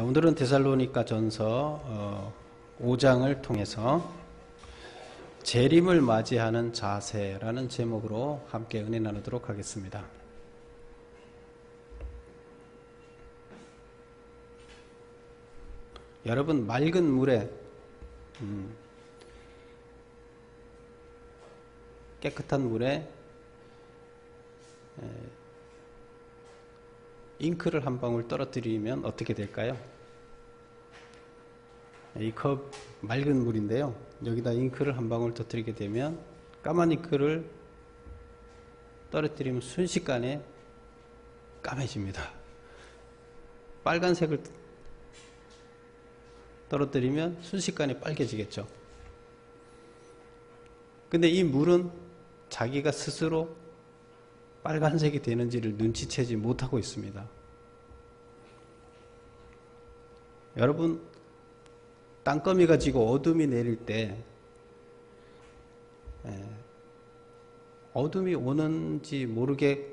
오늘은 데살로니가 전서 5장을 통해서 재림을 맞이하는 자세라는 제목으로 함께 은혜 나누도록 하겠습니다. 여러분, 맑은 물에 깨끗한 물에 잉크를 한 방울 떨어뜨리면 어떻게 될까요? 이 컵 맑은 물인데요, 여기다 잉크를 한 방울 터뜨리게 되면 까만 잉크를 떨어뜨리면 순식간에 까매집니다. 빨간색을 떨어뜨리면 순식간에 빨개지겠죠. 근데 이 물은 자기가 스스로 빨간색이 되는지를 눈치채지 못하고 있습니다. 여러분, 땅거미가 지고 어둠이 내릴 때 어둠이 오는지 모르게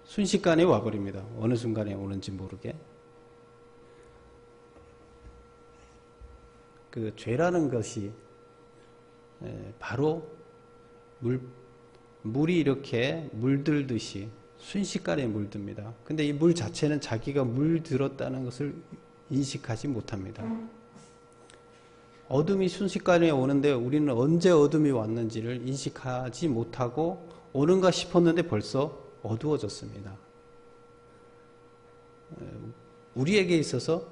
순식간에 와버립니다. 어느 순간에 오는지 모르게. 그 죄라는 것이 바로 물이 이렇게 물들듯이 순식간에 물듭니다. 근데 이 물 자체는 자기가 물들었다는 것을 인식하지 못합니다. 어둠이 순식간에 오는데 우리는 언제 어둠이 왔는지를 인식하지 못하고 오는가 싶었는데 벌써 어두워졌습니다. 우리에게 있어서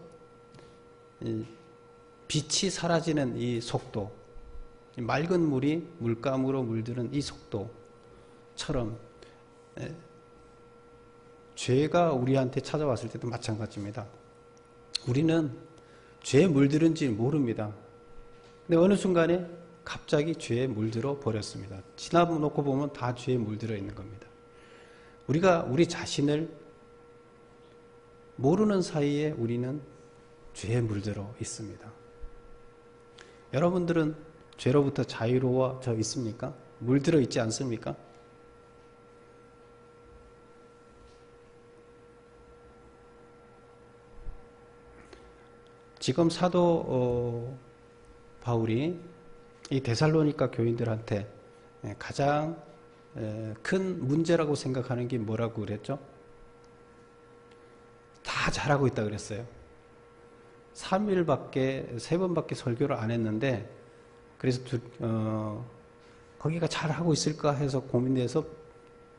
빛이 사라지는 이 속도, 맑은 물이 물감으로 물드는 이 속도처럼 죄가 우리한테 찾아왔을 때도 마찬가지입니다. 우리는 죄에 물들은지 모릅니다. 근데 어느 순간에 갑자기 죄에 물들어 버렸습니다. 지나놓고 보면 다 죄에 물들어 있는 겁니다. 우리가 우리 자신을 모르는 사이에 우리는 죄에 물들어 있습니다. 여러분들은 죄로부터 자유로워져 있습니까? 물들어 있지 않습니까? 지금 사도 바울이 이 데살로니가 교인들한테 가장 큰 문제라고 생각하는 게 뭐라고 그랬죠? 다 잘하고 있다 그랬어요. 3일밖에, 3번밖에 설교를 안 했는데, 그래서 거기가 잘하고 있을까 해서 고민돼서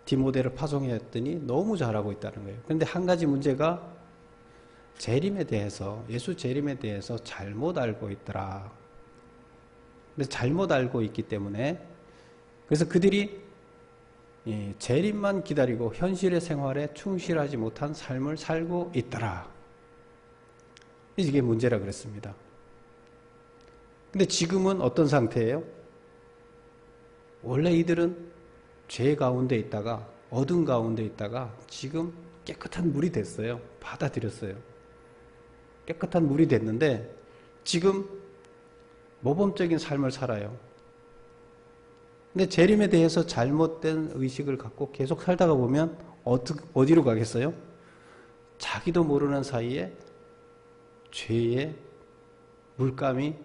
디모데를 파송했더니 너무 잘하고 있다는 거예요. 그런데 한 가지 문제가 재림에 대해서, 예수 재림에 대해서 잘못 알고 있더라. 근데 잘못 알고 있기 때문에, 그래서 그들이 재림만 기다리고 현실의 생활에 충실하지 못한 삶을 살고 있더라. 이게 문제라 그랬습니다. 근데 지금은 어떤 상태예요? 원래 이들은 죄 가운데 있다가, 어둠 가운데 있다가 지금 깨끗한 물이 됐어요. 받아들였어요. 깨끗한 물이 됐는데 지금 모범적인 삶을 살아요. 근데 재림에 대해서 잘못된 의식을 갖고 계속 살다가 보면 어디로 가겠어요? 자기도 모르는 사이에 죄의 물감이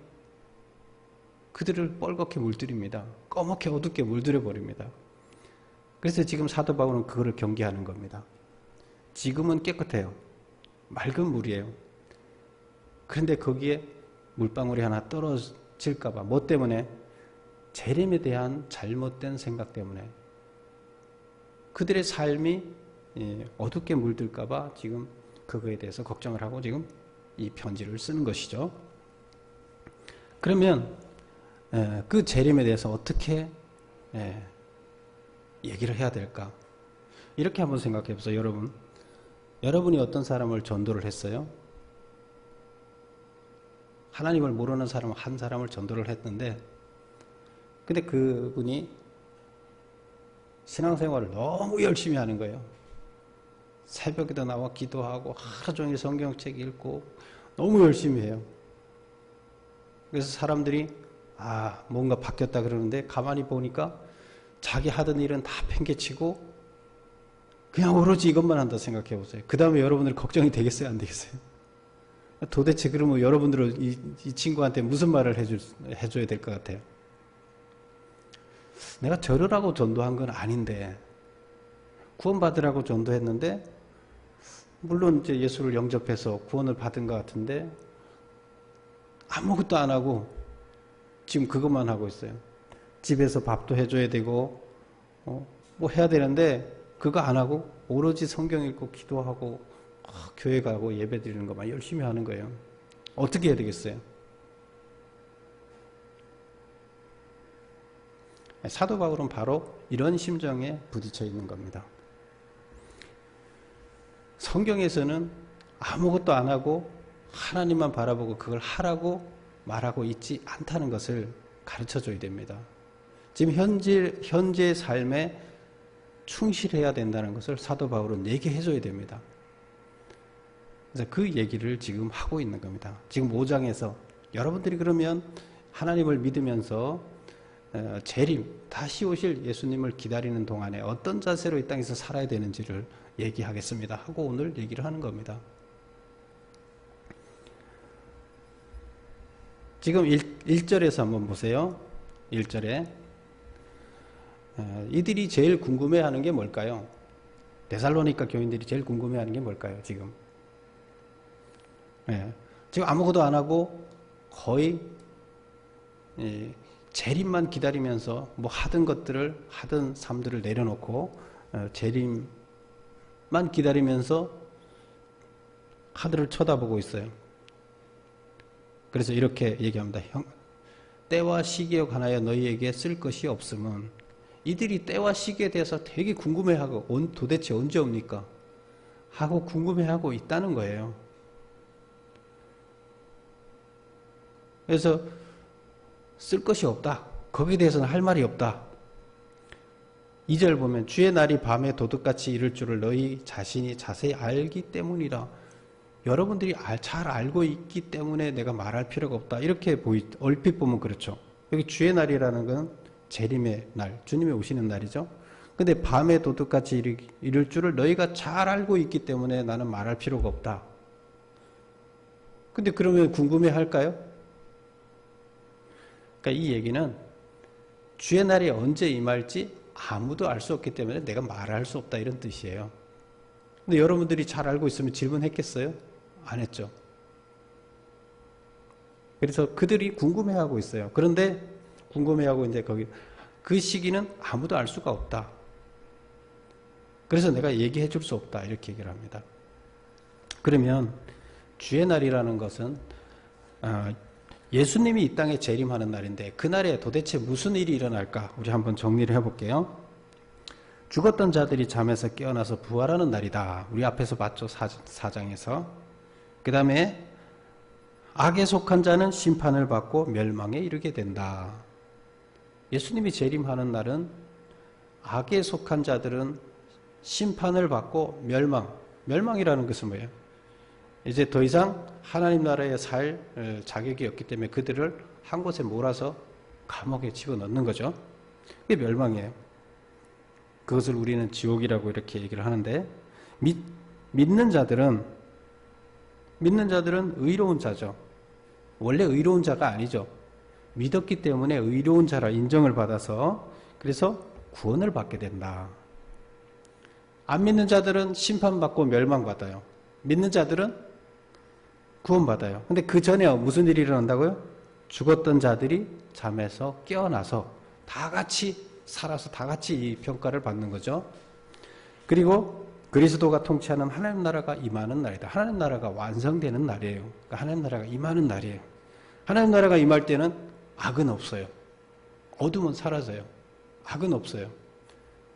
그들을 뻘겋게 물들입니다. 꺼멓게 어둡게 물들여 버립니다. 그래서 지금 사도 바울은 그거를 경계하는 겁니다. 지금은 깨끗해요. 맑은 물이에요. 그런데 거기에 물방울이 하나 떨어질까 봐, 뭐 때문에? 재림에 대한 잘못된 생각 때문에 그들의 삶이 어둡게 물들까 봐 지금 그거에 대해서 걱정을 하고 지금 이 편지를 쓰는 것이죠. 그러면 그 재림에 대해서 어떻게 얘기를 해야 될까? 이렇게 한번 생각해 보세요. 여러분이 어떤 사람을 전도를 했어요? 하나님을 모르는 사람 한 사람을 전도를 했는데, 근데 그분이 신앙생활을 너무 열심히 하는 거예요. 새벽에도 나와 기도하고 하루 종일 성경책 읽고 너무 열심히 해요. 그래서 사람들이 뭔가 바뀌었다 그러는데 가만히 보니까 자기 하던 일은 다 팽개치고 그냥 오로지 이것만 한다 생각해 보세요. 그 다음에 여러분들 걱정이 되겠어요? 안 되겠어요? 도대체 그러면 여러분들은 이 친구한테 무슨 말을 해줘야 될 것 같아요? 내가 절으라고 전도한 건 아닌데, 구원받으라고 전도했는데, 물론 이제 예수를 영접해서 구원을 받은 것 같은데, 아무것도 안 하고, 지금 그것만 하고 있어요. 집에서 밥도 해줘야 되고, 뭐 해야 되는데, 그거 안 하고, 오로지 성경 읽고 기도하고, 교회 가고 예배 드리는 것만 열심히 하는 거예요. 어떻게 해야 되겠어요? 사도 바울은 바로 이런 심정에 부딪혀 있는 겁니다. 성경에서는 아무것도 안 하고 하나님만 바라보고 그걸 하라고 말하고 있지 않다는 것을 가르쳐 줘야 됩니다. 지금 현재 삶에 충실해야 된다는 것을 사도 바울은 얘기해 줘야 됩니다. 그래서 그 얘기를 지금 하고 있는 겁니다. 지금 5장에서 여러분들이 그러면 하나님을 믿으면서 재림, 다시 오실 예수님을 기다리는 동안에 어떤 자세로 이 땅에서 살아야 되는지를 얘기하겠습니다 하고 오늘 얘기를 하는 겁니다. 지금 1절에서 한번 보세요. 1절에 이들이 제일 궁금해하는 게 뭘까요? 데살로니가 교인들이 제일 궁금해하는 게 뭘까요? 지금 지금 아무것도 안 하고 거의 재림만 기다리면서 뭐 하던 삶들을 내려놓고 재림만 기다리면서 하늘을 쳐다보고 있어요. 그래서 이렇게 얘기합니다. 때와 시기에 관하여 너희에게 쓸 것이 없음은, 이들이 때와 시기에 대해서 되게 궁금해하고 도대체 언제 옵니까? 하고 궁금해하고 있다는 거예요. 그래서 쓸 것이 없다. 거기에 대해서는 할 말이 없다. 2절 보면 주의 날이 밤에 도둑같이 이를 줄을 너희 자신이 자세히 알기 때문이라. 여러분들이 잘 알고 있기 때문에 내가 말할 필요가 없다. 이렇게 얼핏 보면 그렇죠. 여기 주의 날이라는 건 재림의 날, 주님이 오시는 날이죠. 근데 밤에 도둑같이 이를 줄을 너희가 잘 알고 있기 때문에 나는 말할 필요가 없다. 근데 그러면 궁금해할까요? 그러니까 이 얘기는 주의 날이 언제 임할지 아무도 알 수 없기 때문에 내가 말할 수 없다, 이런 뜻이에요. 근데 여러분들이 잘 알고 있으면 질문했겠어요? 안 했죠. 그래서 그들이 궁금해하고 있어요. 그런데 궁금해하고 이제 그 시기는 아무도 알 수가 없다. 그래서 내가 얘기해 줄 수 없다, 이렇게 얘기를 합니다. 그러면 주의 날이라는 것은 예수님이 이 땅에 재림하는 날인데 그날에 도대체 무슨 일이 일어날까? 우리 한번 정리를 해볼게요. 죽었던 자들이 잠에서 깨어나서 부활하는 날이다. 우리 앞에서 봤죠, 4장에서. 그 다음에 악에 속한 자는 심판을 받고 멸망에 이르게 된다. 예수님이 재림하는 날은 악에 속한 자들은 심판을 받고 멸망이라는 것은 뭐예요? 이제 더 이상 하나님 나라에 살 자격이 없기 때문에 그들을 한 곳에 몰아서 감옥에 집어넣는 거죠. 그게 멸망이에요. 그것을 우리는 지옥이라고 이렇게 얘기를 하는데, 믿는 자들은 의로운 자죠. 원래 의로운 자가 아니죠. 믿었기 때문에 의로운 자라 인정을 받아서 그래서 구원을 받게 된다. 안 믿는 자들은 심판받고 멸망받아요. 믿는 자들은 구원받아요. 근데 그 전에 무슨 일이 일어난다고요? 죽었던 자들이 잠에서 깨어나서 다 같이 살아서 다 같이 이 평가를 받는 거죠. 그리고 그리스도가 통치하는 하나님 나라가 임하는 날이다. 하나님 나라가 완성되는 날이에요. 그러니까 하나님 나라가 임하는 날이에요. 하나님 나라가 임할 때는 악은 없어요. 어둠은 사라져요. 악은 없어요.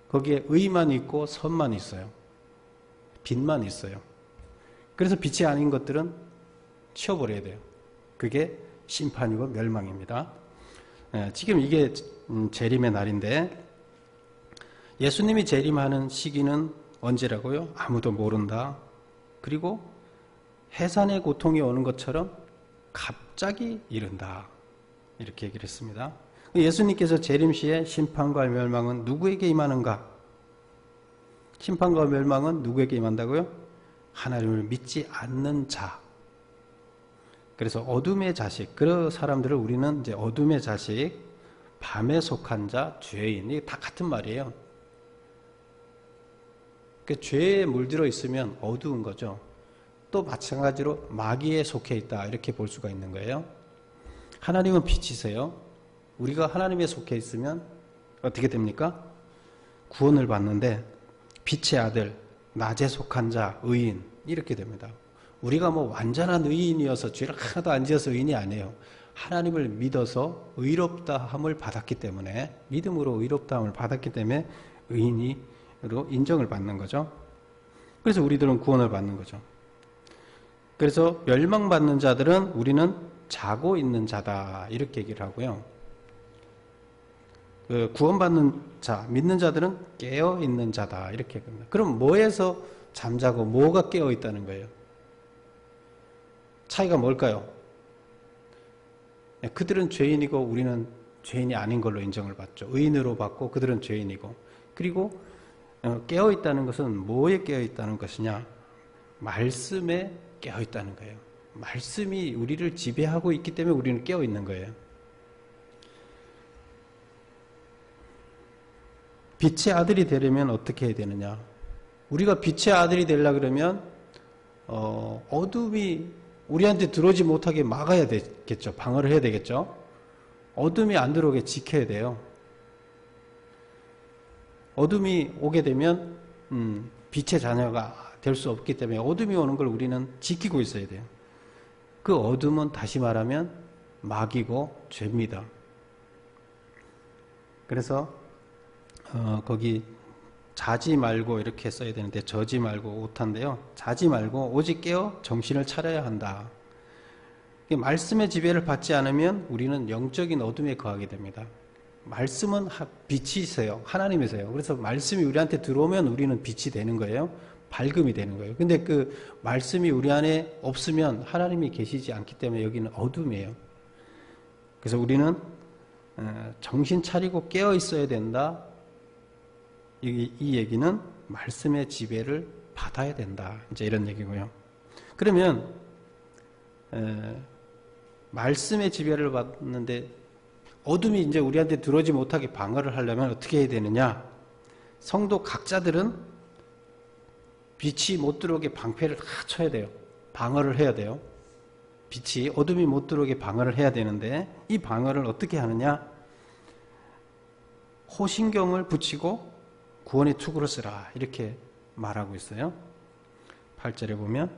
거기에 의만 있고 선만 있어요. 빛만 있어요. 그래서 빛이 아닌 것들은 치워버려야 돼요. 그게 심판이고 멸망입니다. 지금 이게 재림의 날인데, 예수님이 재림하는 시기는 언제라고요? 아무도 모른다. 그리고 해산의 고통이 오는 것처럼 갑자기 이른다. 이렇게 얘기를 했습니다. 예수님께서 재림 시에 심판과 멸망은 누구에게 임하는가? 심판과 멸망은 누구에게 임한다고요? 하나님을 믿지 않는 자, 그래서 어둠의 자식, 그런 사람들을 우리는 이제 어둠의 자식, 밤에 속한 자, 죄인, 이게 다 같은 말이에요. 그 죄에 물들어 있으면 어두운 거죠. 또 마찬가지로 마귀에 속해 있다, 이렇게 볼 수가 있는 거예요. 하나님은 빛이세요. 우리가 하나님에 속해 있으면 어떻게 됩니까? 구원을 받는데 빛의 아들, 낮에 속한 자, 의인, 이렇게 됩니다. 우리가 뭐 완전한 의인이어서 죄를 하나도 안 지어서 의인이 아니에요. 하나님을 믿어서 의롭다함을 받았기 때문에, 믿음으로 의롭다함을 받았기 때문에 의인으로 인정을 받는 거죠. 그래서 우리들은 구원을 받는 거죠. 그래서 멸망받는 자들은 우리는 자고 있는 자다, 이렇게 얘기를 하고요. 구원받는 자, 믿는 자들은 깨어 있는 자다, 이렇게 얘기합니다. 그럼 뭐에서 잠자고 뭐가 깨어 있다는 거예요? 차이가 뭘까요? 그들은 죄인이고 우리는 죄인이 아닌 걸로 인정을 받죠. 의인으로 받고 그들은 죄인이고. 그리고 깨어 있다는 것은 뭐에 깨어 있다는 것이냐? 말씀에 깨어 있다는 거예요. 말씀이 우리를 지배하고 있기 때문에 우리는 깨어 있는 거예요. 빛의 아들이 되려면 어떻게 해야 되느냐? 우리가 빛의 아들이 되려고 그러면 어둠이 우리한테 들어오지 못하게 막아야 되겠죠. 방어를 해야 되겠죠. 어둠이 안 들어오게 지켜야 돼요. 어둠이 오게 되면 빛의 자녀가 될 수 없기 때문에 어둠이 오는 걸 우리는 지키고 있어야 돼요. 그 어둠은 다시 말하면 마귀고 죄입니다. 그래서 거기 자지 말고 이렇게 써야 되는데 저지 말고 오타인데요. 자지 말고 오직 깨어 정신을 차려야 한다. 말씀의 지배를 받지 않으면 우리는 영적인 어둠에 거하게 됩니다. 말씀은 빛이세요. 하나님이세요. 그래서 말씀이 우리한테 들어오면 우리는 빛이 되는 거예요. 밝음이 되는 거예요. 근데 그 말씀이 우리 안에 없으면 하나님이 계시지 않기 때문에 여기는 어둠이에요. 그래서 우리는 정신 차리고 깨어 있어야 된다. 이 얘기는 말씀의 지배를 받아야 된다. 이제 이런 얘기고요. 그러면 말씀의 지배를 받는데 어둠이 이제 우리한테 들어오지 못하게 방어를 하려면 어떻게 해야 되느냐? 성도 각자들은 빛이 못 들어오게 방패를 다 쳐야 돼요. 방어를 해야 돼요. 빛이 어둠이 못 들어오게 방어를 해야 되는데 이 방어를 어떻게 하느냐? 호신경을 붙이고 구원의 투구를 쓰라, 이렇게 말하고 있어요. 8절에 보면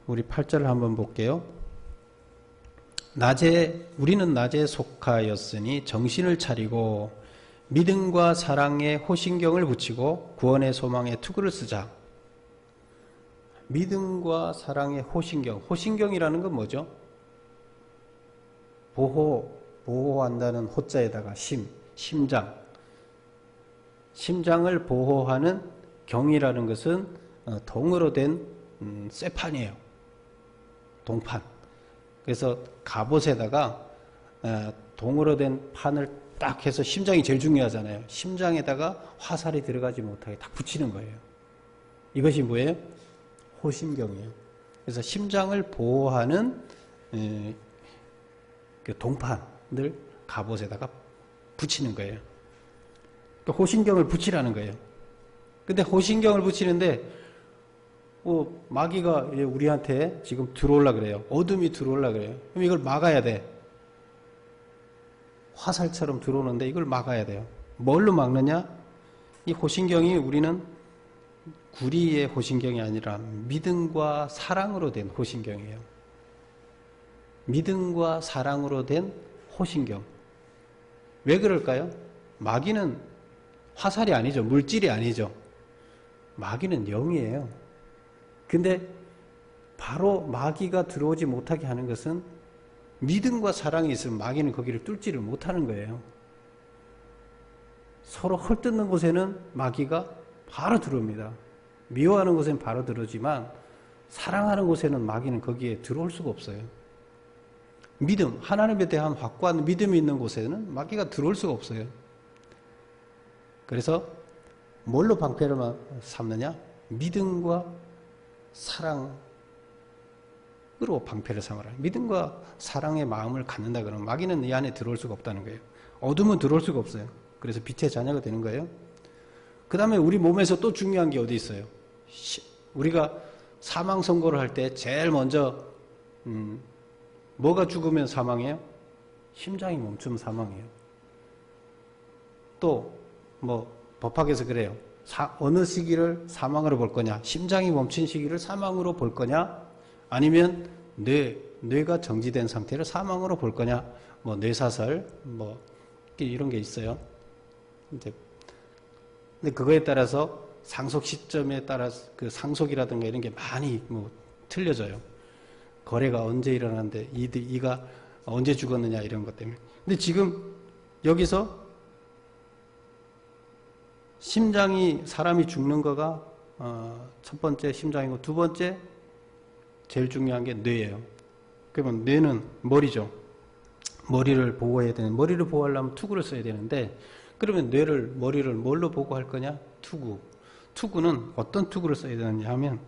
우리 8절을 한번 볼게요. 우리는 낮에 속하였으니 정신을 차리고 믿음과 사랑에 호신경을 붙이고 구원의 소망에 투구를 쓰자. 믿음과 사랑의 호신경. 호신경이라는 건 뭐죠? 보호한다는 호자에다가 심장. 심장을 보호하는 경이라는 것은 동으로 된 쇠판이에요. 동판. 그래서 갑옷에다가 동으로 된 판을 딱 해서, 심장이 제일 중요하잖아요. 심장에다가 화살이 들어가지 못하게 딱 붙이는 거예요. 이것이 뭐예요? 호신경이에요. 그래서 심장을 보호하는 그 동판을 갑옷에다가 붙이는 거예요. 호신경을 붙이라는 거예요. 근데 호신경을 붙이는데 마귀가 우리한테 지금 들어오려고 그래요. 어둠이 들어오려고 그래요. 그럼 이걸 막아야 돼. 화살처럼 들어오는데 이걸 막아야 돼요. 뭘로 막느냐? 이 호신경이 우리는 구리의 호신경이 아니라 믿음과 사랑으로 된 호신경이에요. 믿음과 사랑으로 된 호신경. 왜 그럴까요? 마귀는 화살이 아니죠. 물질이 아니죠. 마귀는 영이에요. 근데 바로 마귀가 들어오지 못하게 하는 것은 믿음과 사랑이 있으면 마귀는 거기를 뚫지를 못하는 거예요. 서로 헐뜯는 곳에는 마귀가 바로 들어옵니다. 미워하는 곳에는 바로 들어오지만 사랑하는 곳에는 마귀는 거기에 들어올 수가 없어요. 믿음, 하나님에 대한 확고한 믿음이 있는 곳에는 마귀가 들어올 수가 없어요. 그래서 뭘로 방패를 삼느냐? 믿음과 사랑. 흙으로 방패를 삼아라. 믿음과 사랑의 마음을 갖는다 그러면 마귀는 이 안에 들어올 수가 없다는 거예요. 어둠은 들어올 수가 없어요. 그래서 빛의 자녀가 되는 거예요. 그 다음에 우리 몸에서 또 중요한 게 어디 있어요? 우리가 사망 선고를 할 때 제일 먼저 뭐가 죽으면 사망이에요? 심장이 멈추면 사망이에요. 또 뭐 법학에서 그래요. 어느 시기를 사망으로 볼 거냐? 심장이 멈춘 시기를 사망으로 볼 거냐? 아니면 뇌가 정지된 상태를 사망으로 볼 거냐? 뭐 뇌사살 뭐 이런 게 있어요. 이제 근데 그거에 따라서 상속 시점에 따라서 그 상속이라든가 이런 게 많이 뭐 틀려져요. 거래가 언제 일어나는데 이가 언제 죽었느냐 이런 것 때문에. 근데 지금 여기서 사람이 죽는 거가 첫 번째 심장이고 두 번째 제일 중요한 게 뇌예요. 그러면 뇌는 머리죠. 머리를 보호해야 되는, 머리를 보호하려면 투구를 써야 되는데, 그러면 머리를 뭘로 보호할 거냐? 투구. 투구는 어떤 투구를 써야 되느냐 하면,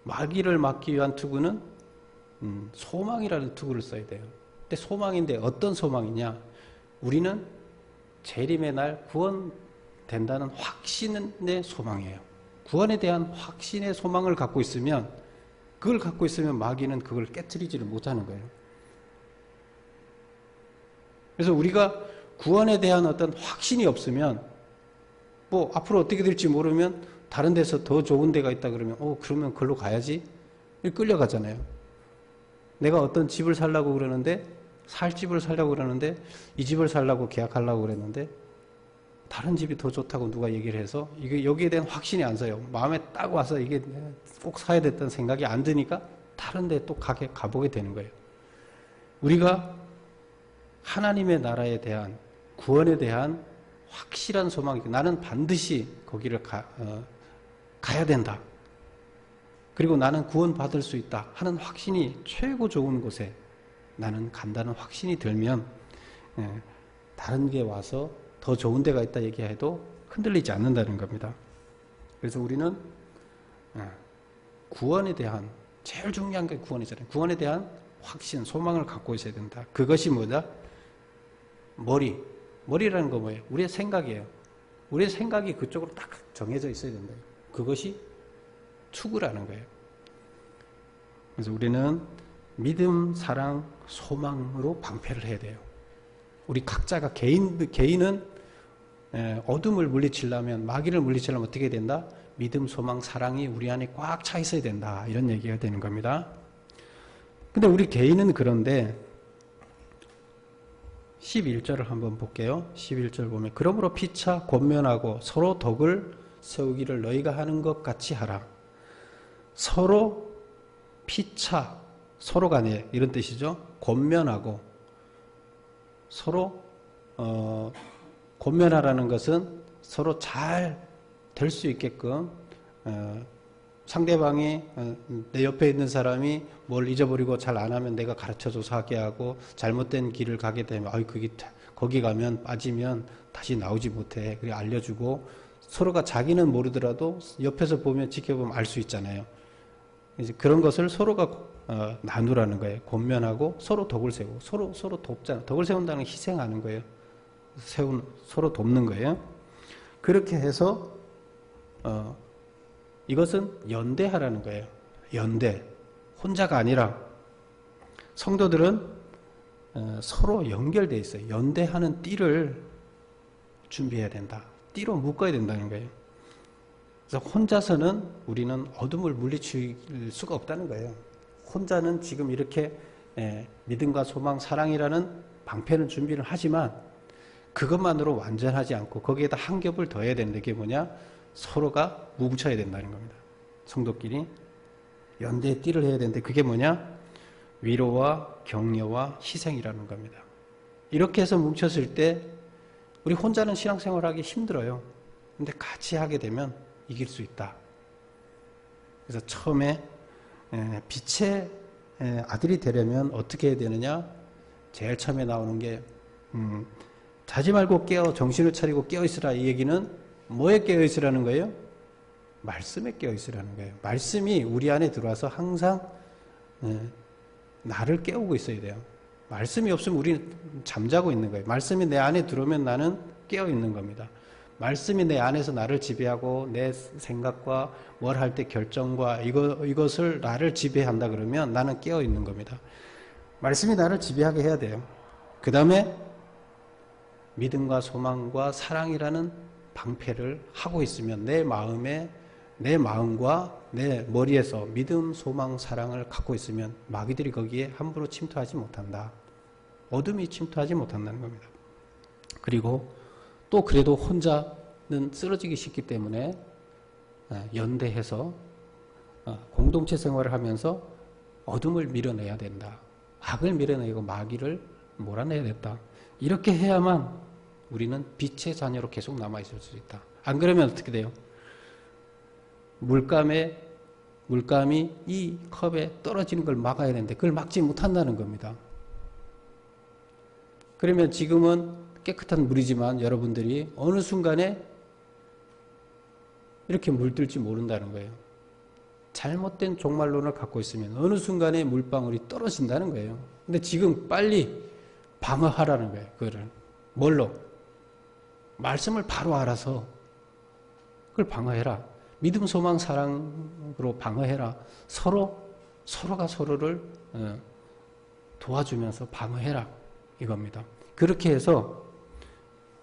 마귀를 막기 위한 투구는 소망이라는 투구를 써야 돼요. 근데 소망인데 어떤 소망이냐? 우리는 재림의 날 구원된다는 확신의 소망이에요. 구원에 대한 확신의 소망을 갖고 있으면, 그걸 갖고 있으면 마귀는 그걸 깨트리지를 못하는 거예요. 그래서 우리가 구원에 대한 어떤 확신이 없으면, 뭐 앞으로 어떻게 될지 모르면 다른 데서 더 좋은 데가 있다 그러면 그러면 그걸로 가야지 끌려가잖아요. 내가 어떤 집을 살려고 그러는데, 살 집을 살려고 그러는데, 이 집을 살려고 계약하려고 그랬는데 다른 집이 더 좋다고 누가 얘기를 해서 이게 여기에 대한 확신이 안 서요. 마음에 딱 와서 이게 꼭 사야 됐다는 생각이 안 드니까 다른 데 또 가보게 되는 거예요. 우리가 하나님의 나라에 대한, 구원에 대한 확실한 소망이, 나는 반드시 거기를 가야 된다. 그리고 나는 구원받을 수 있다 하는 확신이 최고 좋은 곳에 나는 간다는 확신이 들면 다른 게 와서 더 좋은 데가 있다 얘기해도 흔들리지 않는다는 겁니다. 그래서 우리는 구원에 대한, 제일 중요한 게 구원이잖아요. 구원에 대한 확신, 소망을 갖고 있어야 된다. 그것이 뭐다? 머리라는 거 뭐예요? 우리의 생각이에요. 우리의 생각이 그쪽으로 딱 정해져 있어야 된다. 그것이 투구라는 거예요. 그래서 우리는 믿음, 사랑, 소망으로 방패를 해야 돼요. 우리 각자가 개인은 어둠을 물리치려면, 마귀를 물리치려면 어떻게 된다? 믿음, 소망, 사랑이 우리 안에 꽉 차 있어야 된다. 이런 얘기가 되는 겁니다. 근데 우리 개인은 그런데 11절을 한번 볼게요. 11절 보면, 그러므로 피차 권면하고 서로 덕을 세우기를 너희가 하는 것 같이 하라. 서로 피차, 서로 간에 이런 뜻이죠. 권면하고, 서로 권면하라는 것은 서로 잘 될 수 있게끔, 상대방이 내 옆에 있는 사람이 뭘 잊어버리고 잘 안 하면 내가 가르쳐줘서 하게 하고, 잘못된 길을 가게 되면 거기 가면 빠지면 다시 나오지 못해. 그래 알려주고, 서로가 자기는 모르더라도 옆에서 보면 지켜보면 알 수 있잖아요. 이제 그런 것을 서로가 나누라는 거예요. 권면하고 서로 덕을 세우고, 서로 돕잖아요. 덕을 세운다는 건 희생하는 거예요. 서로 돕는 거예요. 그렇게 해서 이것은 연대하라는 거예요. 연대. 혼자가 아니라 성도들은 서로 연결되어 있어요. 연대하는 띠를 준비해야 된다. 띠로 묶어야 된다는 거예요. 그래서 혼자서는 우리는 어둠을 물리칠 수가 없다는 거예요. 혼자는 지금 이렇게 믿음과 소망, 사랑이라는 방패는 준비를 하지만 그것만으로 완전하지 않고 거기에다 한 겹을 더해야 되는 게 뭐냐? 서로가 뭉쳐야 된다는 겁니다. 성도끼리 연대의 띠를 해야 되는데 그게 뭐냐? 위로와 격려와 희생이라는 겁니다. 이렇게 해서 뭉쳤을 때 우리 혼자는 신앙생활하기 힘들어요. 근데 같이 하게 되면 이길 수 있다. 그래서 처음에 빛의 아들이 되려면 어떻게 해야 되느냐? 제일 처음에 나오는 게 자지 말고 깨어 정신을 차리고 깨어 있으라. 이 얘기는 뭐에 깨어 있으라는 거예요? 말씀에 깨어 있으라는 거예요. 말씀이 우리 안에 들어와서 항상 나를 깨우고 있어야 돼요. 말씀이 없으면 우리는 잠자고 있는 거예요. 말씀이 내 안에 들어오면 나는 깨어 있는 겁니다. 말씀이 내 안에서 나를 지배하고 내 생각과 뭘 할 때 결정과 이것을 나를 지배한다 그러면 나는 깨어 있는 겁니다. 말씀이 나를 지배하게 해야 돼요. 그 다음에 믿음과 소망과 사랑이라는 방패를 하고 있으면 내 마음과 내 머리에서 믿음, 소망, 사랑을 갖고 있으면 마귀들이 거기에 함부로 침투하지 못한다. 어둠이 침투하지 못한다는 겁니다. 그리고 또 그래도 혼자는 쓰러지기 쉽기 때문에 연대해서 공동체 생활을 하면서 어둠을 밀어내야 된다. 악을 밀어내고 마귀를 몰아내야 됐다. 이렇게 해야만 우리는 빛의 자녀로 계속 남아있을 수 있다. 안 그러면 어떻게 돼요? 물감이 이 컵에 떨어지는 걸 막아야 되는데 그걸 막지 못한다는 겁니다. 그러면 지금은 깨끗한 물이지만 여러분들이 어느 순간에 이렇게 물들지 모른다는 거예요. 잘못된 종말론을 갖고 있으면 어느 순간에 물방울이 떨어진다는 거예요. 근데 지금 빨리 방어하라는 거예요. 그거를. 뭘로? 말씀을 바로 알아서 그걸 방어해라. 믿음, 소망, 사랑으로 방어해라. 서로가 서로를 도와주면서 방어해라. 이겁니다. 그렇게 해서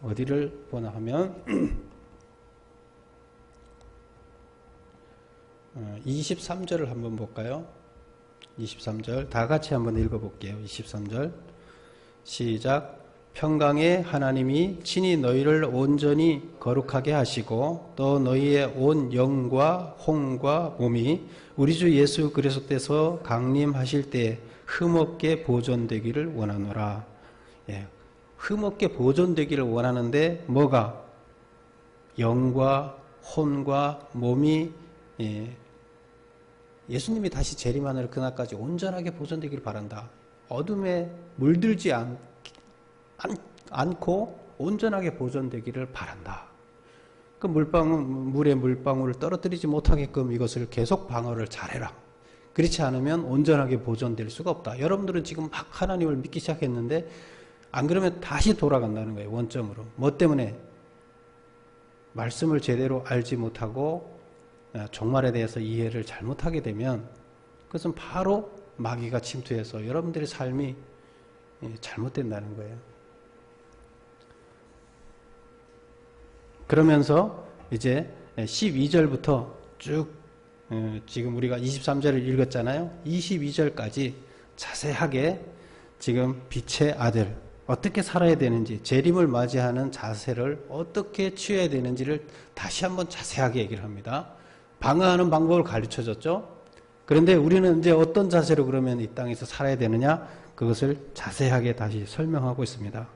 어디를 보나 하면 23절을 한번 볼까요? 23절 다 같이 한번 읽어볼게요. 23절 시작. 평강의 하나님이 친히 너희를 온전히 거룩하게 하시고 또 너희의 온 영과 혼과 몸이 우리 주 예수 그리스도께서 강림하실 때 흠없게 보존되기를 원하노라. 예, 흠없게 보존되기를 원하는데 뭐가? 영과 혼과 몸이 예수님이 다시 재림하는 그날까지 온전하게 보존되기를 바란다. 어둠에 물들지 않고 온전하게 보존되기를 바란다. 그 물의 물방울을 떨어뜨리지 못하게끔 이것을 계속 방어를 잘해라. 그렇지 않으면 온전하게 보존될 수가 없다. 여러분들은 지금 막 하나님을 믿기 시작했는데 안 그러면 다시 돌아간다는 거예요. 원점으로. 뭐 때문에? 말씀을 제대로 알지 못하고 종말에 대해서 이해를 잘못하게 되면 그것은 바로 마귀가 침투해서 여러분들의 삶이 잘못된다는 거예요. 그러면서 이제 12절부터 쭉 지금 우리가 23절을 읽었잖아요. 22절까지 자세하게 지금 빛의 아들 어떻게 살아야 되는지 재림을 맞이하는 자세를 어떻게 취해야 되는지를 다시 한번 자세하게 얘기를 합니다. 방어하는 방법을 가르쳐줬죠. 그런데 우리는 이제 어떤 자세로 그러면 이 땅에서 살아야 되느냐 그것을 자세하게 다시 설명하고 있습니다.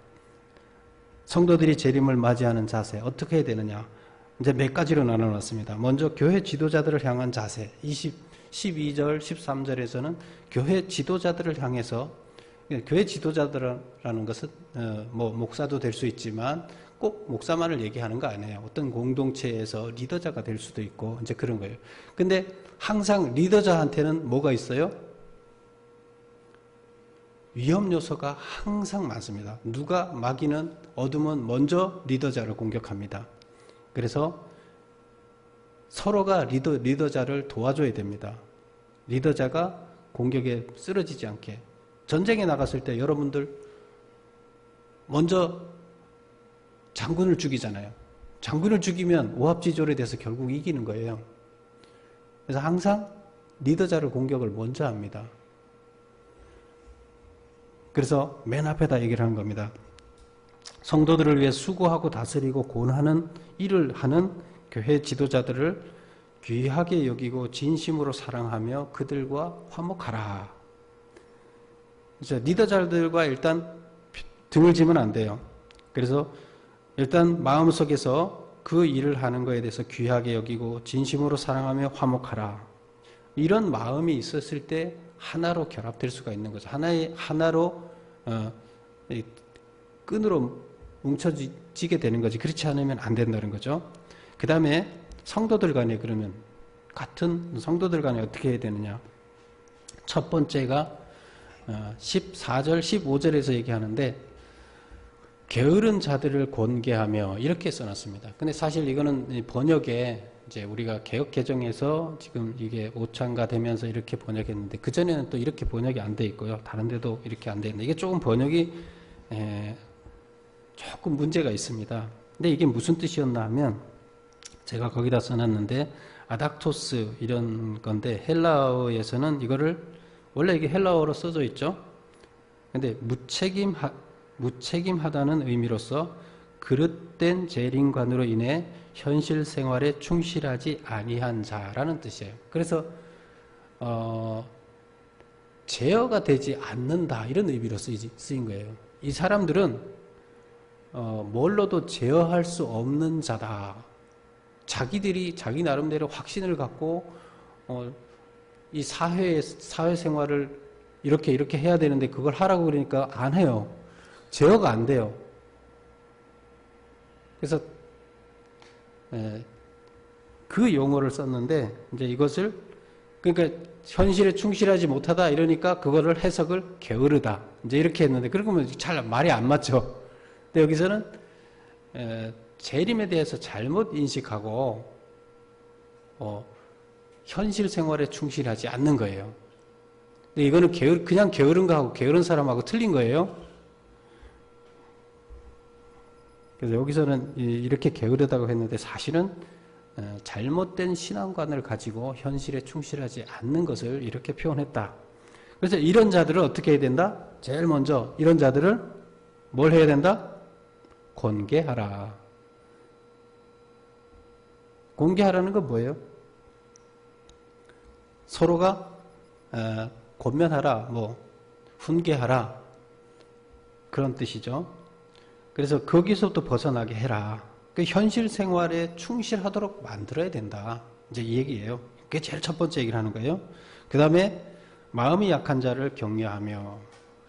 성도들이 재림을 맞이하는 자세 어떻게 해야 되느냐 이제 몇 가지로 나눠놨습니다. 먼저 교회 지도자들을 향한 자세 12절 13절에서는 교회 지도자들을 향해서 교회 지도자들이라는 것은 목사도 될 수 있지만 꼭 목사만을 얘기하는 거 아니에요. 어떤 공동체에서 리더자가 될 수도 있고 이제 그런 거예요. 근데 항상 리더자한테는 뭐가 있어요? 위험 요소가 항상 많습니다. 마귀는 어둠은 먼저 리더자를 공격합니다. 그래서 서로가 리더자를 도와줘야 됩니다. 리더자가 공격에 쓰러지지 않게. 전쟁에 나갔을 때 여러분들 먼저 장군을 죽이잖아요. 장군을 죽이면 오합지졸에 대해서 결국 이기는 거예요. 그래서 항상 리더자를 공격을 먼저 합니다. 그래서 맨 앞에다 얘기를 하는 겁니다. 성도들을 위해 수고하고 다스리고 권하는 일을 하는 교회 지도자들을 귀하게 여기고 진심으로 사랑하며 그들과 화목하라. 그래서 리더자들과 일단 등을 지면 안 돼요. 그래서 일단 마음속에서 그 일을 하는 것에 대해서 귀하게 여기고 진심으로 사랑하며 화목하라. 이런 마음이 있었을 때 하나로 결합될 수가 있는 거죠. 하나로 끈으로 뭉쳐지게 되는 거지. 그렇지 않으면 안 된다는 거죠. 그 다음에 성도들 간에 그러면 같은 성도들 간에 어떻게 해야 되느냐. 첫 번째가 14절, 15절에서 얘기하는데 게으른 자들을 권계하며 이렇게 써놨습니다. 근데 사실 이거는 번역에 이제 우리가 개역 개정에서 지금 이게 오차가 되면서 이렇게 번역했는데 그전에는 또 이렇게 번역이 안 돼 있고요. 다른 데도 이렇게 안 돼 있는데 이게 조금 번역이 조금 문제가 있습니다. 근데 이게 무슨 뜻이었나 하면 제가 거기다 써놨는데 아닥토스 이런 건데 헬라어에서는 이거를 원래 이게 헬라어로 써져 있죠. 근데 무책임하다는 의미로서 그릇된 재림관으로 인해 현실 생활에 충실하지 아니한 자라는 뜻이에요. 그래서 제어가 되지 않는다 이런 의미로 쓰인 거예요. 이 사람들은 뭘로도 제어할 수 없는 자다. 자기들이 자기 나름대로 확신을 갖고 이 사회생활을 이렇게 해야 되는데 그걸 하라고 그러니까 안 해요. 제어가 안 돼요. 그래서 그 용어를 썼는데 이제 이것을 그러니까 현실에 충실하지 못하다 이러니까 그거를 해석을 게으르다 이제 이렇게 했는데 그러면 잘 말이 안 맞죠. 근데 여기서는 재림에 대해서 잘못 인식하고 현실 생활에 충실하지 않는 거예요. 근데 이거는 그냥 게으른 거하고 게으른 사람하고 틀린 거예요. 그래서 여기서는 이렇게 게으르다고 했는데 사실은 잘못된 신앙관을 가지고 현실에 충실하지 않는 것을 이렇게 표현했다. 그래서 이런 자들을 어떻게 해야 된다? 제일 먼저 이런 자들을 뭘 해야 된다? 권계하라. 권계하라는 건 뭐예요? 서로가 권면하라, 훈계하라 그런 뜻이죠. 그래서 거기서부터 벗어나게 해라. 그 현실 생활에 충실하도록 만들어야 된다. 이제 이 얘기예요. 그게 제일 첫 번째 얘기를 하는 거예요. 그 다음에 마음이 약한 자를 격려하며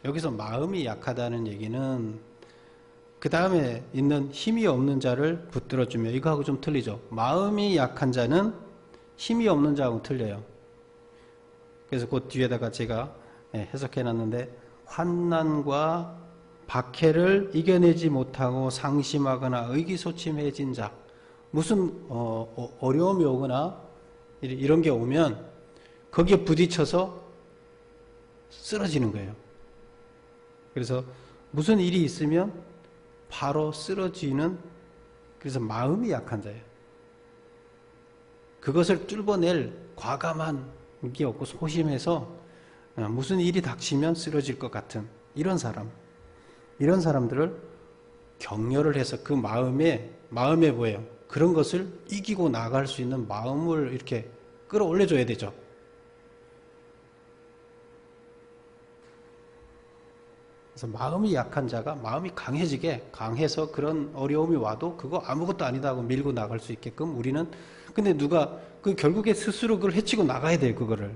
여기서 마음이 약하다는 얘기는 그 다음에 있는 힘이 없는 자를 붙들어주며 이거하고 좀 틀리죠. 마음이 약한 자는 힘이 없는 자하고 틀려요. 그래서 그 뒤에다가 제가 해석해놨는데 환난과 박해를 이겨내지 못하고 상심하거나 의기소침해진 자 무슨 어려움이 오거나 이런 게 오면 거기에 부딪혀서 쓰러지는 거예요. 그래서 무슨 일이 있으면 바로 쓰러지는 그래서 마음이 약한 자예요. 그것을 뚫어낼 과감한 게 없고 소심해서 무슨 일이 닥치면 쓰러질 것 같은 이런 사람들을 격려를 해서 그 마음에 뭐예요? 그런 것을 이기고 나갈 수 있는 마음을 이렇게 끌어올려줘야 되죠. 그래서 마음이 약한 자가 마음이 강해서 그런 어려움이 와도 그거 아무것도 아니다 하고 밀고 나갈 수 있게끔 우리는 근데 결국에 스스로 그걸 헤치고 나가야 돼요. 그거를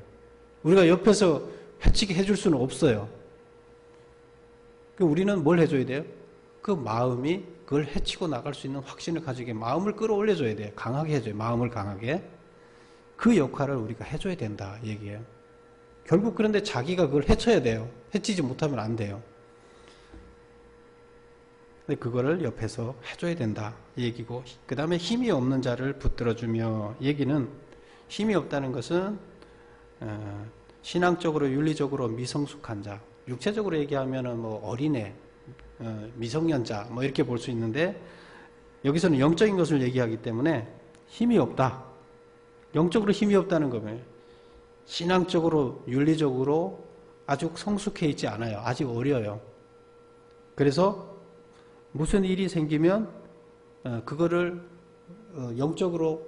우리가 옆에서 헤치게 해줄 수는 없어요. 우리는 뭘 해줘야 돼요? 그 마음이 그걸 헤치고 나갈 수 있는 확신을 가지게 마음을 끌어올려줘야 돼요. 강하게 해줘요. 마음을 강하게. 그 역할을 우리가 해줘야 된다 얘기예요. 결국 그런데 자기가 그걸 헤쳐야 돼요. 헤치지 못하면 안 돼요. 근데 그거를 옆에서 해줘야 된다 얘기고 그 다음에 힘이 없는 자를 붙들어주며 얘기는 힘이 없다는 것은 신앙적으로 윤리적으로 미성숙한 자 육체적으로 얘기하면은 어린애, 미성년자 이렇게 볼 수 있는데 여기서는 영적인 것을 얘기하기 때문에 힘이 없다. 영적으로 힘이 없다는 거면 신앙적으로 윤리적으로 아주 성숙해 있지 않아요. 아직 어려요. 그래서 무슨 일이 생기면 그거를 영적으로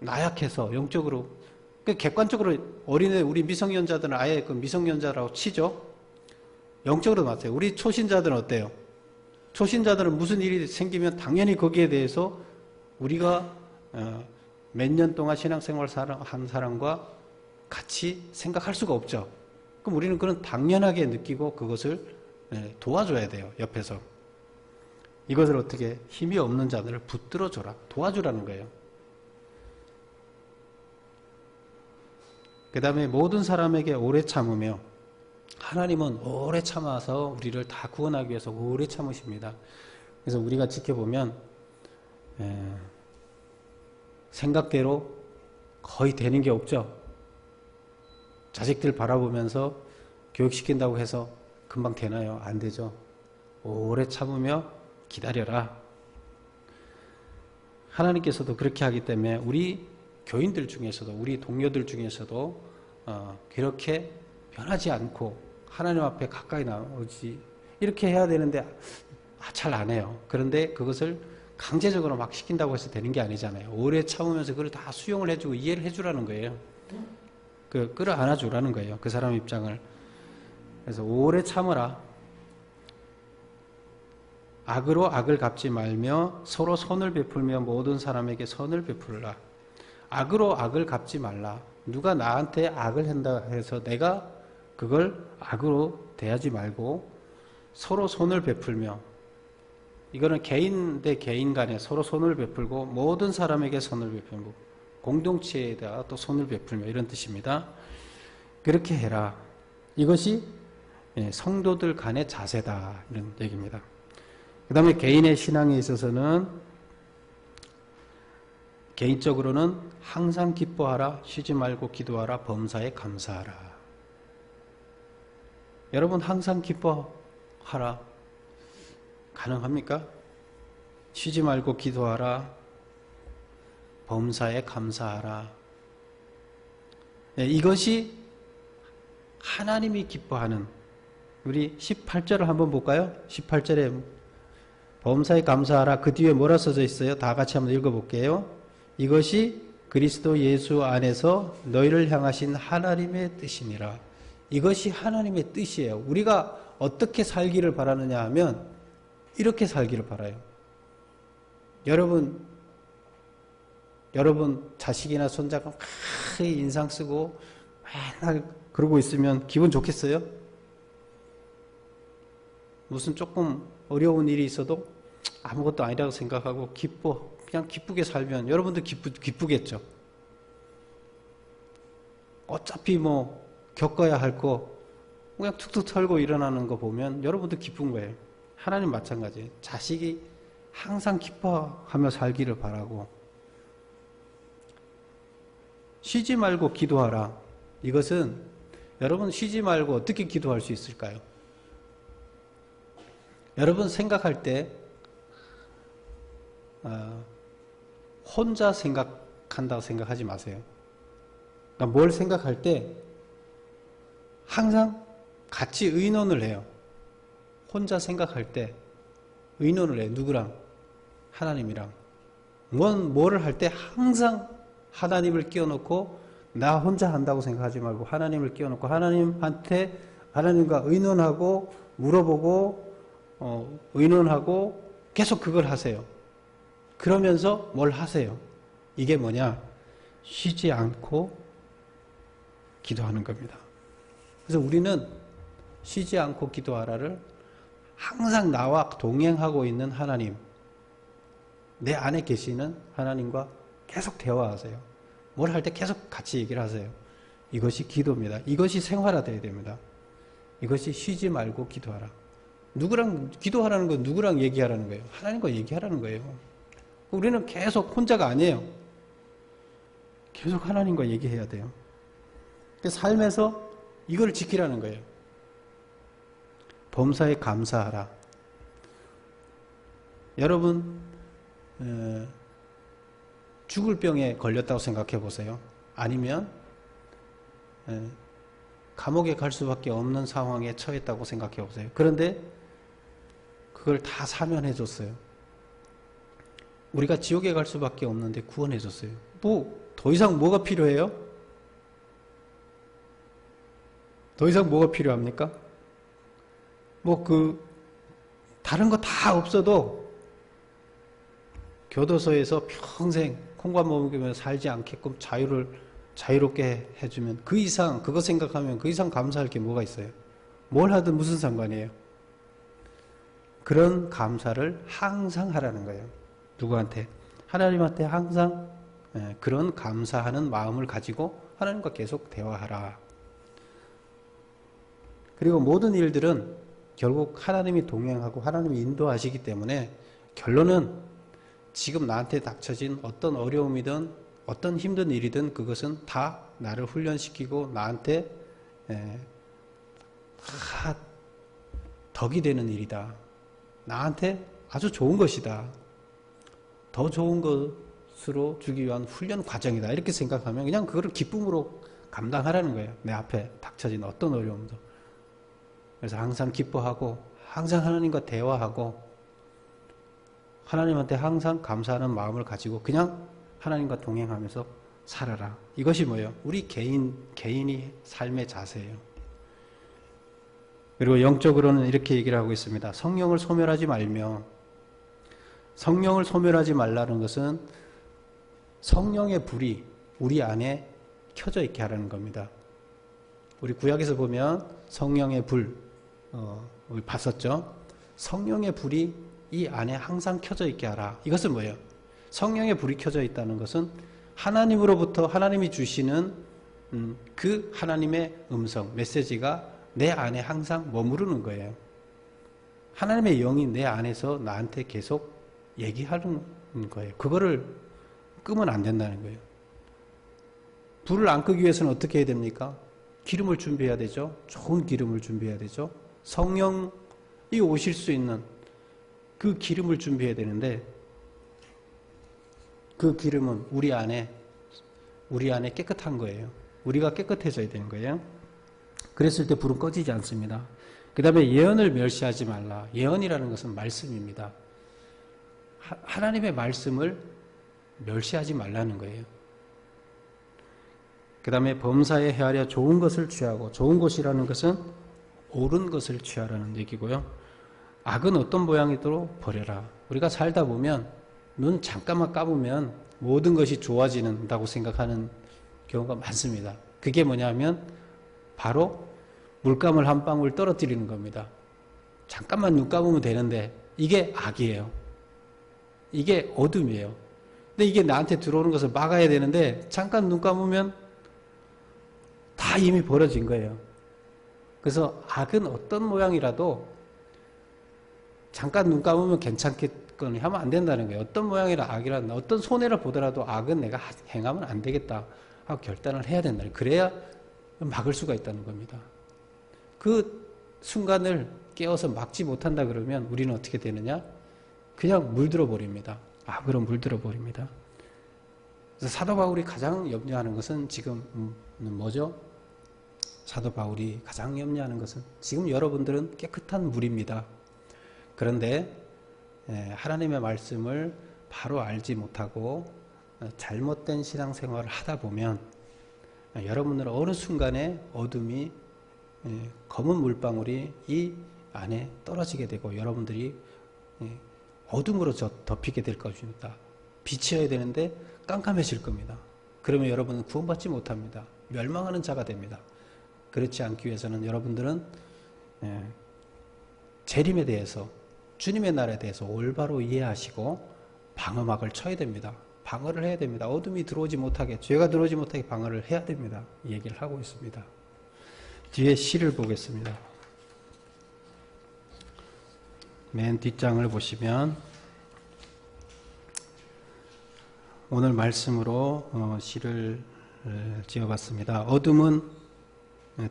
나약해서 영적으로 객관적으로 어린애 우리 미성년자들은 아예 그 미성년자라고 치죠. 영적으로 맞아요. 우리 초신자들은 어때요? 초신자들은 무슨 일이 생기면 당연히 거기에 대해서 우리가 몇 년 동안 신앙생활 한 사람과 같이 생각할 수가 없죠. 그럼 우리는 그런 당연하게 느끼고 그것을 도와줘야 돼요. 옆에서. 이것을 어떻게 힘이 없는 자들을 붙들어줘라. 도와주라는 거예요. 그 다음에 모든 사람에게 오래 참으며, 하나님은 오래 참아서 우리를 다 구원하기 위해서 오래 참으십니다. 그래서 우리가 지켜보면 생각대로 거의 되는 게 없죠. 자식들 바라보면서 교육시킨다고 해서 금방 되나요? 안 되죠. 오래 참으며 기다려라. 하나님께서도 그렇게 하기 때문에 우리 교인들 중에서도, 우리 동료들 중에서도 그렇게 변하지 않고 하나님 앞에 가까이 나오지, 이렇게 해야 되는데 잘 안 해요. 그런데 그것을 강제적으로 막 시킨다고 해서 되는 게 아니잖아요. 오래 참으면서 그걸 다 수용을 해주고 이해를 해주라는 거예요. 끌어안아 주라는 거예요. 그 사람 입장을. 그래서 오래 참으라. 악으로 악을 갚지 말며 서로 선을 베풀며 모든 사람에게 선을 베풀라. 악으로 악을 갚지 말라. 누가 나한테 악을 한다 해서 내가 그걸 악으로 대하지 말고 서로 선을 베풀며, 이거는 개인 대 개인 간에 서로 선을 베풀고 모든 사람에게 선을 베풀고 공동체에다가 또 선을 베풀며, 이런 뜻입니다. 그렇게 해라. 이것이 성도들 간의 자세다, 이런 얘기입니다. 그 다음에 개인의 신앙에 있어서는 개인적으로는 항상 기뻐하라, 쉬지 말고 기도하라, 범사에 감사하라. 여러분 항상 기뻐하라 가능합니까? 쉬지 말고 기도하라, 범사에 감사하라. 이것이 하나님이 기뻐하는, 우리 18절을 한번 볼까요? 18절에 범사에 감사하라, 그 뒤에 뭐라 써져 있어요? 다 같이 한번 읽어볼게요. 이것이 그리스도 예수 안에서 너희를 향하신 하나님의 뜻이니라. 이것이 하나님의 뜻이에요. 우리가 어떻게 살기를 바라느냐 하면 이렇게 살기를 바라요. 여러분 자식이나 손자가 막 인상 쓰고 맨날 그러고 있으면 기분 좋겠어요? 무슨 조금 어려운 일이 있어도 아무것도 아니라고 생각하고 그냥 기쁘게 살면 여러분도 기쁘겠죠? 어차피 뭐 겪어야 할 거 그냥 툭툭 털고 일어나는 거 보면 여러분도 기쁜 거예요. 하나님 마찬가지예요. 자식이 항상 기뻐하며 살기를 바라고, 쉬지 말고 기도하라. 이것은 여러분 쉬지 말고 어떻게 기도할 수 있을까요? 여러분 생각할 때 혼자 생각한다고 생각하지 마세요. 그러니까 뭘 생각할 때 항상 같이 의논을 해요. 혼자 생각할 때 의논을 해요. 누구랑? 하나님이랑. 뭐를 할 때 항상 하나님을 끼워놓고, 나 혼자 한다고 생각하지 말고 하나님을 끼워놓고 하나님과 의논하고 물어보고 의논하고 계속 그걸 하세요. 그러면서 뭘 하세요? 이게 뭐냐? 쉬지 않고 기도하는 겁니다. 그래서 우리는 쉬지 않고 기도하라를 항상 나와 동행하고 있는 하나님, 내 안에 계시는 하나님과 계속 대화하세요. 뭘 할 때 계속 같이 얘기를 하세요. 이것이 기도입니다. 이것이 생활화되어야 됩니다. 이것이 쉬지 말고 기도하라. 누구랑 기도하라는 건 누구랑 얘기하라는 거예요? 하나님과 얘기하라는 거예요. 우리는 계속 혼자가 아니에요. 계속 하나님과 얘기해야 돼요. 삶에서 이걸 지키라는 거예요. 범사에 감사하라. 여러분 죽을 병에 걸렸다고 생각해 보세요. 아니면 감옥에 갈 수밖에 없는 상황에 처했다고 생각해 보세요. 그런데 그걸 다 사면해 줬어요. 우리가 지옥에 갈 수밖에 없는데 구원해 줬어요. 더 이상 뭐가 필요해요? 더 이상 뭐가 필요합니까? 다른 거 다 없어도 교도소에서 평생 콩과 먹으면서 살지 않게끔 자유롭게 해주면 그거 생각하면 그 이상 감사할 게 뭐가 있어요? 뭘 하든 무슨 상관이에요? 그런 감사를 항상 하라는 거예요. 누구한테? 하나님한테 항상 그런 감사하는 마음을 가지고 하나님과 계속 대화하라. 그리고 모든 일들은 결국 하나님이 동행하고 하나님이 인도하시기 때문에 결론은 지금 나한테 닥쳐진 어떤 어려움이든 어떤 힘든 일이든 그것은 다 나를 훈련시키고 나한테 다 덕이 되는 일이다. 나한테 아주 좋은 것이다. 더 좋은 것으로 주기 위한 훈련 과정이다. 이렇게 생각하면 그냥 그거를 기쁨으로 감당하라는 거예요. 내 앞에 닥쳐진 어떤 어려움도. 그래서 항상 기뻐하고 항상 하나님과 대화하고 하나님한테 항상 감사하는 마음을 가지고 그냥 하나님과 동행하면서 살아라. 이것이 뭐예요? 우리 개인이 삶의 자세예요. 그리고 영적으로는 이렇게 얘기를 하고 있습니다. 성령을 소멸하지 말며, 성령을 소멸하지 말라는 것은 성령의 불이 우리 안에 켜져 있게 하라는 겁니다. 우리 구약에서 보면 성령의 불, 우리 봤었죠? 성령의 불이 이 안에 항상 켜져 있게 하라. 이것은 뭐예요? 성령의 불이 켜져 있다는 것은 하나님으로부터 하나님이 주시는 그 하나님의 음성, 메시지가 내 안에 항상 머무르는 거예요. 하나님의 영이 내 안에서 나한테 계속 얘기하는 거예요. 그거를 끄면 안 된다는 거예요. 불을 안 끄기 위해서는 어떻게 해야 됩니까? 기름을 준비해야 되죠. 좋은 기름을 준비해야 되죠. 성령이 오실 수 있는 그 기름을 준비해야 되는데 그 기름은 우리 안에 깨끗한 거예요. 우리가 깨끗해져야 되는 거예요. 그랬을 때 불은 꺼지지 않습니다. 그 다음에 예언을 멸시하지 말라. 예언이라는 것은 말씀입니다. 하나님의 말씀을 멸시하지 말라는 거예요. 그 다음에 범사에 헤아려 좋은 것을 취하고, 좋은 것이라는 것은 옳은 것을 취하라는 얘기고요. 악은 어떤 모양이도 버려라. 우리가 살다 보면 눈 잠깐만 감으면 모든 것이 좋아진다고 생각하는 경우가 많습니다. 그게 뭐냐면 바로 물감을 한 방울 떨어뜨리는 겁니다. 잠깐만 눈 감으면 되는데 이게 악이에요. 이게 어둠이에요. 근데 이게 나한테 들어오는 것을 막아야 되는데 잠깐 눈 감으면 다 이미 벌어진 거예요. 그래서 악은 어떤 모양이라도 잠깐 눈 감으면 괜찮겠거니 하면 안 된다는 거예요. 어떤 모양이라 악이라 어떤 손해를 보더라도 악은 내가 행하면 안 되겠다 하고 결단을 해야 된다. 그래야 막을 수가 있다는 겁니다. 그 순간을 깨워서 막지 못한다 그러면 우리는 어떻게 되느냐? 그냥 물들어 버립니다. 악으로 물들어 버립니다. 그래서 사도 바울이 가장 염려하는 것은 지금 뭐죠? 사도 바울이 가장 염려하는 것은 지금 여러분들은 깨끗한 물입니다. 그런데 하나님의 말씀을 바로 알지 못하고 잘못된 신앙생활을 하다 보면 여러분들은 어느 순간에 어둠이 검은 물방울이 이 안에 떨어지게 되고 여러분들이 어둠으로 덮이게 될 것입니다. 빛이어야 되는데 깜깜해질 겁니다. 그러면 여러분은 구원받지 못합니다. 멸망하는 자가 됩니다. 그렇지 않기 위해서는 여러분들은 재림에 대해서 주님의 날에 대해서 올바로 이해하시고 방어막을 쳐야 됩니다. 방어를 해야 됩니다. 어둠이 들어오지 못하게, 죄가 들어오지 못하게 방어를 해야 됩니다. 이 얘기를 하고 있습니다. 뒤에 시를 보겠습니다. 맨 뒷장을 보시면 오늘 말씀으로 시를 지어봤습니다. 어둠은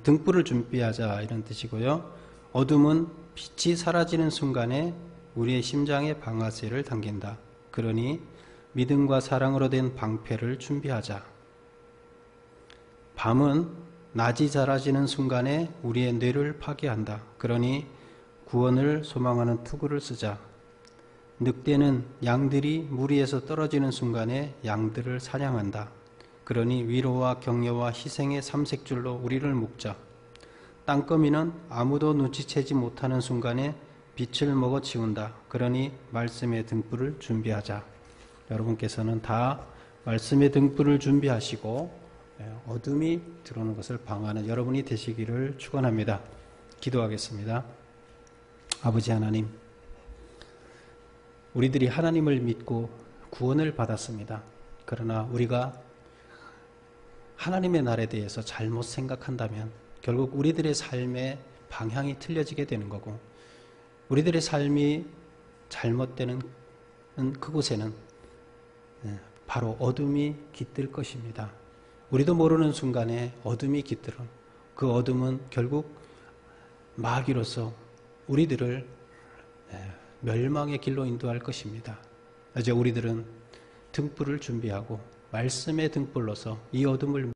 등불을 준비하자 이런 뜻이고요. 어둠은 빛이 사라지는 순간에 우리의 심장에 방아쇠를 당긴다. 그러니 믿음과 사랑으로 된 방패를 준비하자. 밤은 낮이 사라지는 순간에 우리의 뇌를 파괴한다. 그러니 구원을 소망하는 투구를 쓰자. 늑대는 양들이 무리에서 떨어지는 순간에 양들을 사냥한다. 그러니 위로와 격려와 희생의 삼색줄로 우리를 묶자. 땅거미는 아무도 눈치채지 못하는 순간에 빛을 먹어치운다. 그러니 말씀의 등불을 준비하자. 여러분께서는 다 말씀의 등불을 준비하시고 어둠이 들어오는 것을 방어하는 여러분이 되시기를 축원합니다. 기도하겠습니다. 아버지 하나님, 우리들이 하나님을 믿고 구원을 받았습니다. 그러나 우리가 하나님의 날에 대해서 잘못 생각한다면 결국 우리들의 삶의 방향이 틀려지게 되는 거고, 우리들의 삶이 잘못되는 그곳에는 바로 어둠이 깃들 것입니다. 우리도 모르는 순간에 어둠이 깃들어 그 어둠은 결국 마귀로서 우리들을 멸망의 길로 인도할 것입니다. 이제 우리들은 등불을 준비하고 말씀의 등불로서 이 어둠을